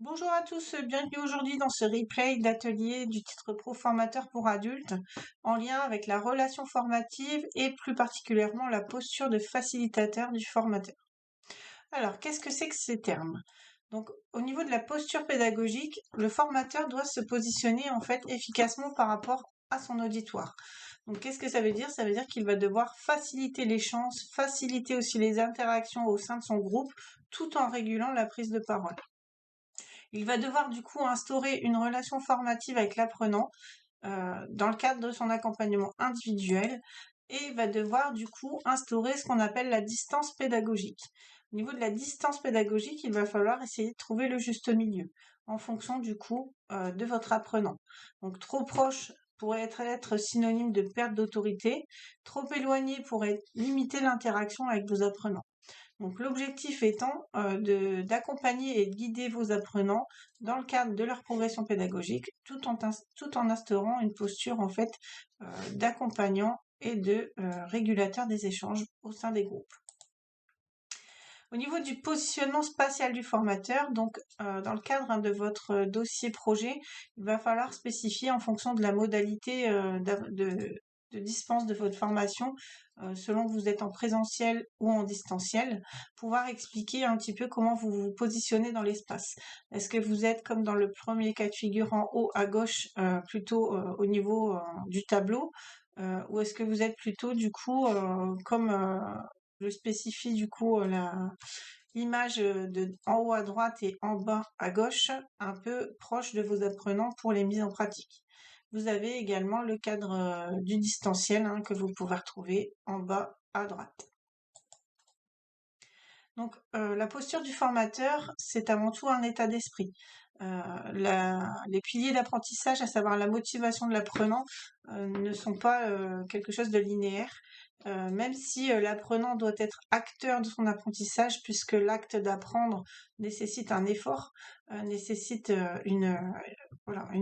Bonjour à tous, bienvenue aujourd'hui dans ce replay d'atelier du titre Pro Formateur pour adultes en lien avec la relation formative et plus particulièrement la posture de facilitateur du formateur. Alors, qu'est-ce que c'est que ces termes? Donc, au niveau de la posture pédagogique, le formateur doit se positionner en fait efficacement par rapport à son auditoire. Donc, qu'est-ce que ça veut dire? Ça veut dire qu'il va devoir faciliter l'échange, faciliter aussi les interactions au sein de son groupe, tout en régulant la prise de parole. Il va devoir du coup instaurer une relation formative avec l'apprenant dans le cadre de son accompagnement individuel et va devoir du coup instaurer ce qu'on appelle la distance pédagogique. Au niveau de la distance pédagogique, il va falloir essayer de trouver le juste milieu en fonction du coup de votre apprenant. Donc trop proche pourrait être synonyme de perte d'autorité, trop éloigné pourrait limiter l'interaction avec vos apprenants. Donc l'objectif étant d'accompagner et de guider vos apprenants dans le cadre de leur progression pédagogique, tout en instaurant une posture en fait d'accompagnant et de régulateur des échanges au sein des groupes. Au niveau du positionnement spatial du formateur, donc dans le cadre de votre dossier projet, il va falloir spécifier en fonction de la modalité de dispense de votre formation, selon que vous êtes en présentiel ou en distanciel, pouvoir expliquer un petit peu comment vous vous positionnez dans l'espace. Est-ce que vous êtes comme dans le premier cas de figure en haut à gauche, plutôt au niveau du tableau, ou est-ce que vous êtes plutôt du coup comme je spécifie du coup l'image de en haut à droite et en bas à gauche, un peu proche de vos apprenants pour les mises en pratique. Vous avez également le cadre du distanciel que vous pouvez retrouver en bas à droite. Donc la posture du formateur, c'est avant tout un état d'esprit. Les piliers d'apprentissage, à savoir la motivation de l'apprenant, ne sont pas quelque chose de linéaire, même si l'apprenant doit être acteur de son apprentissage, puisque l'acte d'apprendre nécessite un effort, nécessite une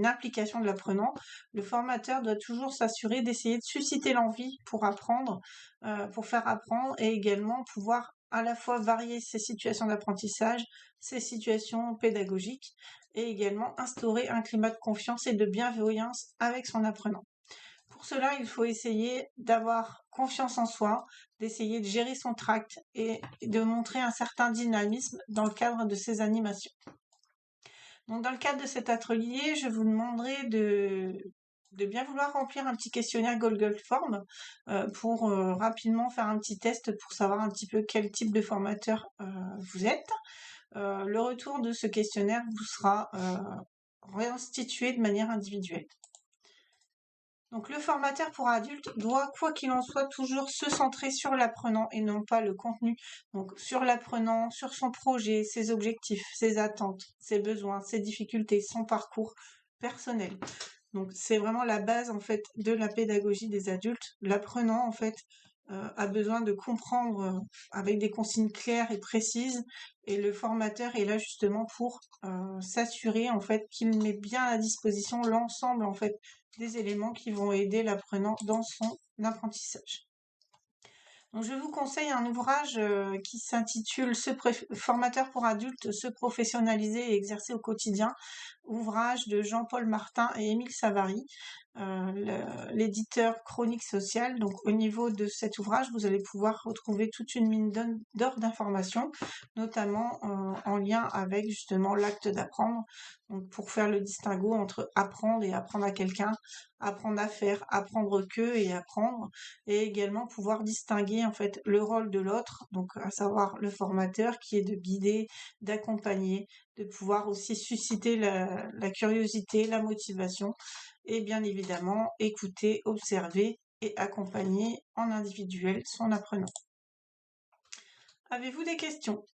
implication de l'apprenant. Le formateur doit toujours s'assurer d'essayer de susciter l'envie pour apprendre, pour faire apprendre, et également pouvoir à la fois varier ses situations d'apprentissage, ses situations pédagogiques, et également instaurer un climat de confiance et de bienveillance avec son apprenant. Pour cela, il faut essayer d'avoir confiance en soi, d'essayer de gérer son tract et de montrer un certain dynamisme dans le cadre de ses animations. Donc, dans le cadre de cet atelier, je vous demanderai de bien vouloir remplir un petit questionnaire Google Form pour rapidement faire un petit test pour savoir un petit peu quel type de formateur vous êtes. Le retour de ce questionnaire vous sera réinstitué de manière individuelle. Donc le formateur pour adultes doit, quoi qu'il en soit, toujours se centrer sur l'apprenant et non pas le contenu. Donc sur l'apprenant, sur son projet, ses objectifs, ses attentes, ses besoins, ses difficultés, son parcours personnel. Donc c'est vraiment la base en fait de la pédagogie des adultes. L'apprenant en fait a besoin de comprendre avec des consignes claires et précises, et le formateur est là justement pour s'assurer en fait qu'il met bien à disposition l'ensemble en fait des éléments qui vont aider l'apprenant dans son apprentissage. Donc, je vous conseille un ouvrage qui s'intitule Formateur pour adultes, se professionnaliser et exercer au quotidien, ouvrage de Jean-Paul Martin et Émile Savary, l'éditeur Chronique Sociale. Donc au niveau de cet ouvrage, vous allez pouvoir retrouver toute une mine d'or d'informations, notamment en lien avec justement l'acte d'apprendre. Donc pour faire le distinguo entre apprendre et apprendre à quelqu'un, apprendre à faire, apprendre que et apprendre, et également pouvoir distinguer en fait le rôle de l'autre, donc à savoir le formateur qui est de guider, d'accompagner, de pouvoir aussi susciter la curiosité, la motivation, et bien évidemment écouter, observer et accompagner en individuel son apprenant. Avez-vous des questions ?